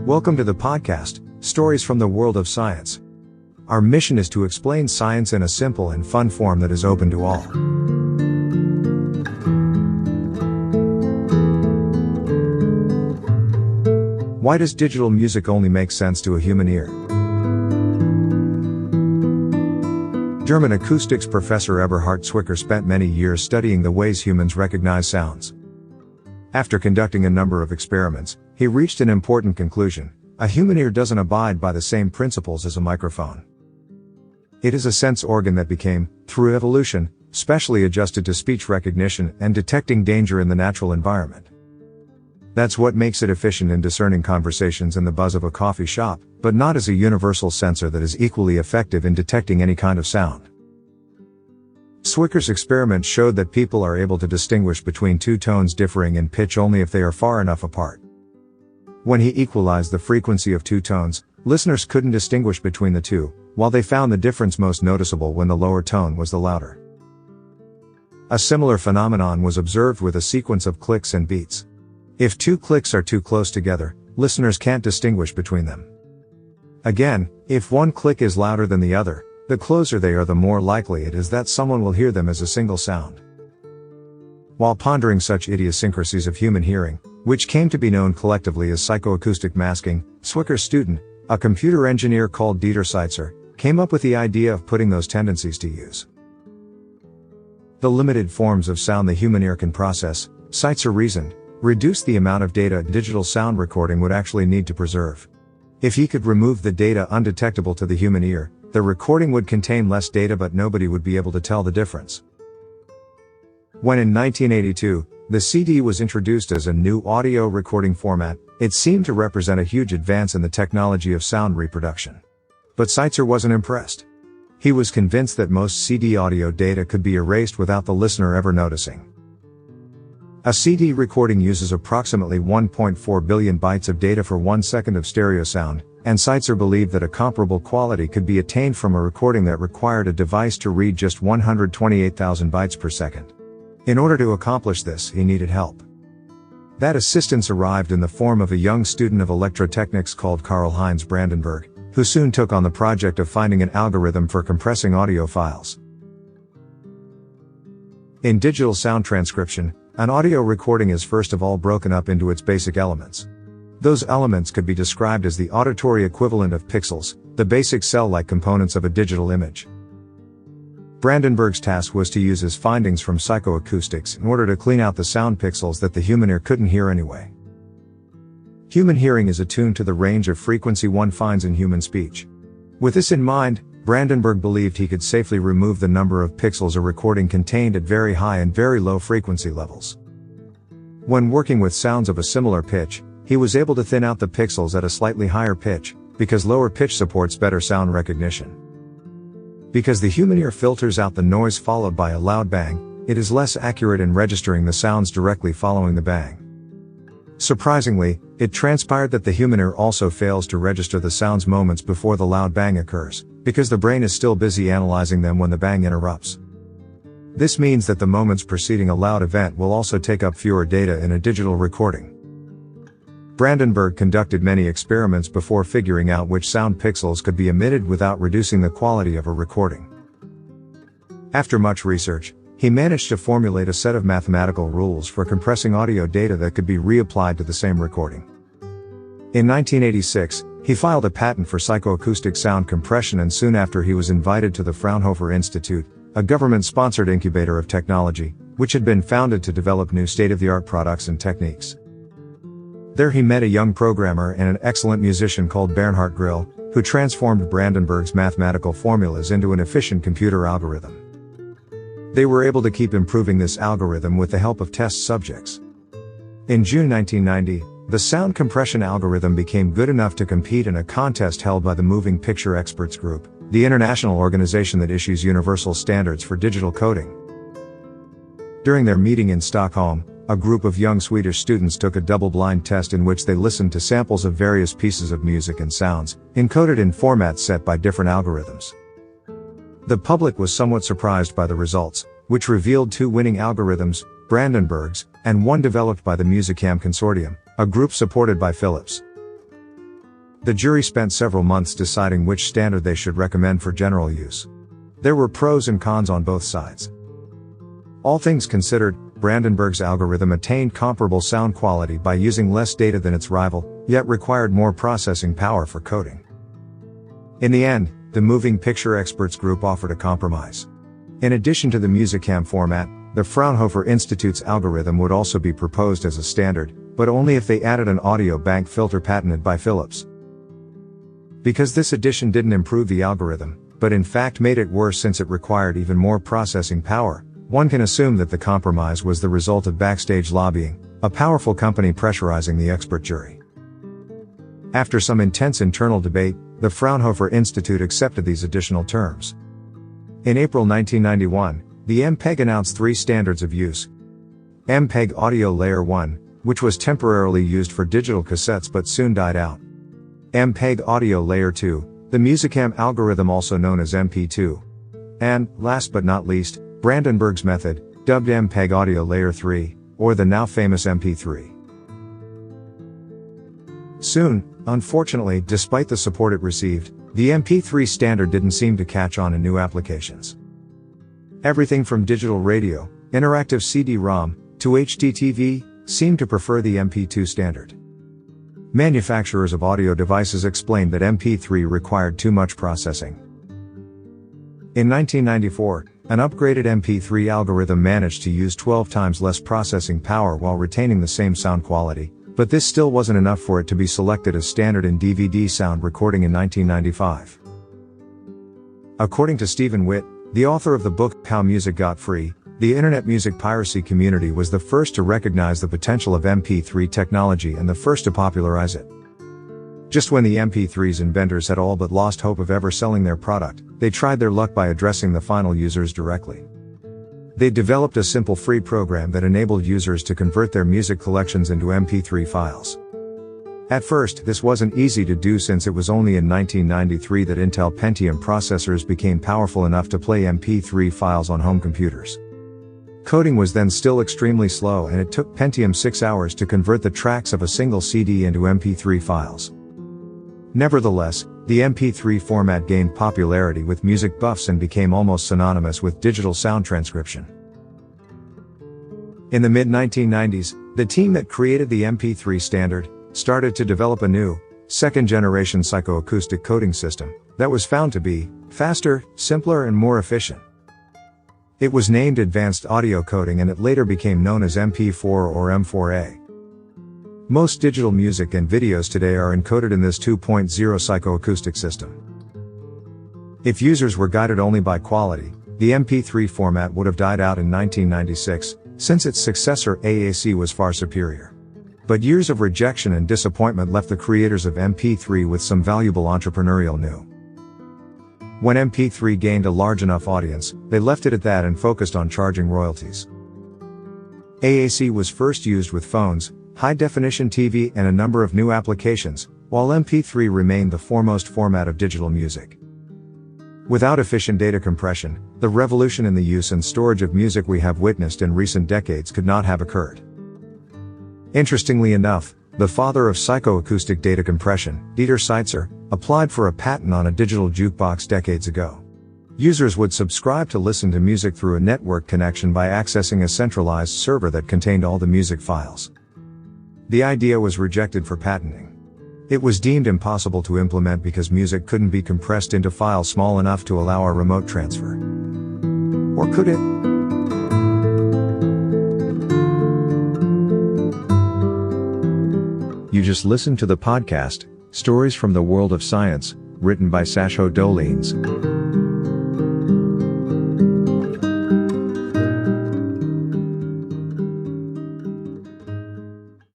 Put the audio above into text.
Welcome to the podcast, Stories from the World of Science. Our mission is to explain science in a simple and fun form that is open to all. Why does digital music only make sense to a human ear? German acoustics professor Eberhard Zwicker spent many years studying the ways humans recognize sounds. After conducting a number of experiments, he reached an important conclusion: a human ear doesn't abide by the same principles as a microphone. It is a sense organ that became, through evolution, specially adjusted to speech recognition and detecting danger in the natural environment. That's what makes it efficient in discerning conversations in the buzz of a coffee shop, but not as a universal sensor that is equally effective in detecting any kind of sound. Zwicker's experiment showed that people are able to distinguish between two tones differing in pitch only if they are far enough apart. When he equalized the frequency of two tones, listeners couldn't distinguish between the two, while they found the difference most noticeable when the lower tone was the louder. A similar phenomenon was observed with a sequence of clicks and beats. If two clicks are too close together, listeners can't distinguish between them. Again, if one click is louder than the other, the closer they are, the more likely it is that someone will hear them as a single sound. While pondering such idiosyncrasies of human hearing, which came to be known collectively as psychoacoustic masking, Zwicker's student, a computer engineer called Dieter Seitzer, came up with the idea of putting those tendencies to use. The limited forms of sound the human ear can process, Seitzer reasoned, reduce the amount of data a digital sound recording would actually need to preserve. If he could remove the data undetectable to the human ear, the recording would contain less data, but nobody would be able to tell the difference. When in 1982, the CD was introduced as a new audio recording format, it seemed to represent a huge advance in the technology of sound reproduction. But Seitzer wasn't impressed. He was convinced that most CD audio data could be erased without the listener ever noticing. A CD recording uses approximately 1.4 billion bytes of data for 1 second of stereo sound, and Seitzer believed that a comparable quality could be attained from a recording that required a device to read just 128,000 bytes per second. In order to accomplish this, he needed help. That assistance arrived in the form of a young student of electrotechnics called Karl-Heinz Brandenburg, who soon took on the project of finding an algorithm for compressing audio files. In digital sound transcription, an audio recording is first of all broken up into its basic elements. Those elements could be described as the auditory equivalent of pixels, the basic cell-like components of a digital image. Brandenburg's task was to use his findings from psychoacoustics in order to clean out the sound pixels that the human ear couldn't hear anyway. Human hearing is attuned to the range of frequency one finds in human speech. With this in mind, Brandenburg believed he could safely remove the number of pixels a recording contained at very high and very low frequency levels. When working with sounds of a similar pitch, he was able to thin out the pixels at a slightly higher pitch, because lower pitch supports better sound recognition. Because the human ear filters out the noise followed by a loud bang, it is less accurate in registering the sounds directly following the bang. Surprisingly, it transpired that the human ear also fails to register the sounds moments before the loud bang occurs, because the brain is still busy analyzing them when the bang interrupts. This means that the moments preceding a loud event will also take up fewer data in a digital recording. Brandenburg conducted many experiments before figuring out which sound pixels could be emitted without reducing the quality of a recording. After much research, he managed to formulate a set of mathematical rules for compressing audio data that could be reapplied to the same recording. In 1986, he filed a patent for psychoacoustic sound compression, and soon after he was invited to the Fraunhofer Institute, a government-sponsored incubator of technology, which had been founded to develop new state-of-the-art products and techniques. There he met a young programmer and an excellent musician called Bernhard Grill, who transformed Brandenburg's mathematical formulas into an efficient computer algorithm. They were able to keep improving this algorithm with the help of test subjects. In June 1990, the sound compression algorithm became good enough to compete in a contest held by the Moving Picture Experts Group, the international organization that issues universal standards for digital coding. During their meeting in Stockholm, a group of young Swedish students took a double-blind test in which they listened to samples of various pieces of music and sounds, encoded in formats set by different algorithms. The public was somewhat surprised by the results, which revealed two winning algorithms, Brandenburg's, and one developed by the Musicam Consortium, a group supported by Philips. The jury spent several months deciding which standard they should recommend for general use. There were pros and cons on both sides. All things considered, Brandenburg's algorithm attained comparable sound quality by using less data than its rival, yet required more processing power for coding. In the end, the Moving Picture Experts Group offered a compromise. In addition to the Musicam format, the Fraunhofer Institute's algorithm would also be proposed as a standard, but only if they added an audio bank filter patented by Philips. Because this addition didn't improve the algorithm, but in fact made it worse since it required even more processing power, one can assume that the compromise was the result of backstage lobbying, a powerful company pressurizing the expert jury. After some intense internal debate, the Fraunhofer Institute accepted these additional terms. In April 1991, the MPEG announced 3 standards of use. MPEG Audio Layer 1, which was temporarily used for digital cassettes but soon died out. MPEG Audio Layer 2, the Musicam algorithm also known as MP2. And, last but not least, Brandenburg's method, dubbed MPEG Audio Layer 3, or the now famous MP3. Soon, unfortunately, despite the support it received, the MP3 standard didn't seem to catch on in new applications. Everything from digital radio, interactive CD-ROM, to HDTV, seemed to prefer the MP2 standard. Manufacturers of audio devices explained that MP3 required too much processing. In 1994, an upgraded MP3 algorithm managed to use 12 times less processing power while retaining the same sound quality, but this still wasn't enough for it to be selected as standard in DVD sound recording in 1995. According to Stephen Witt, the author of the book How Music Got Free, the internet music piracy community was the first to recognize the potential of MP3 technology and the first to popularize it. Just when the MP3's inventors had all but lost hope of ever selling their product, they tried their luck by addressing the final users directly. They developed a simple free program that enabled users to convert their music collections into MP3 files. At first, this wasn't easy to do since it was only in 1993 that Intel Pentium processors became powerful enough to play MP3 files on home computers. Coding was then still extremely slow, and it took Pentium 6 hours to convert the tracks of a single CD into MP3 files. Nevertheless, the MP3 format gained popularity with music buffs and became almost synonymous with digital sound transcription. In the mid-1990s, the team that created the MP3 standard started to develop a new, second-generation psychoacoustic coding system that was found to be faster, simpler, and more efficient. It was named Advanced Audio Coding, and it later became known as MP4 or M4A. Most digital music and videos today are encoded in this 2.0 psychoacoustic system. If users were guided only by quality, the MP3 format would have died out in 1996, since its successor AAC was far superior. But years of rejection and disappointment left the creators of MP3 with some valuable entrepreneurial new. When MP3 gained a large enough audience, they left it at that and focused on charging royalties. AAC was first used with phones, high-definition TV, and a number of new applications, while MP3 remained the foremost format of digital music. Without efficient data compression, the revolution in the use and storage of music we have witnessed in recent decades could not have occurred. Interestingly enough, the father of psychoacoustic data compression, Dieter Seitzer, applied for a patent on a digital jukebox decades ago. Users would subscribe to listen to music through a network connection by accessing a centralized server that contained all the music files. The idea was rejected for patenting. It was deemed impossible to implement because music couldn't be compressed into files small enough to allow a remote transfer. Or could it? You just listened to the podcast, Stories from the World of Science, written by Sasho Dolines.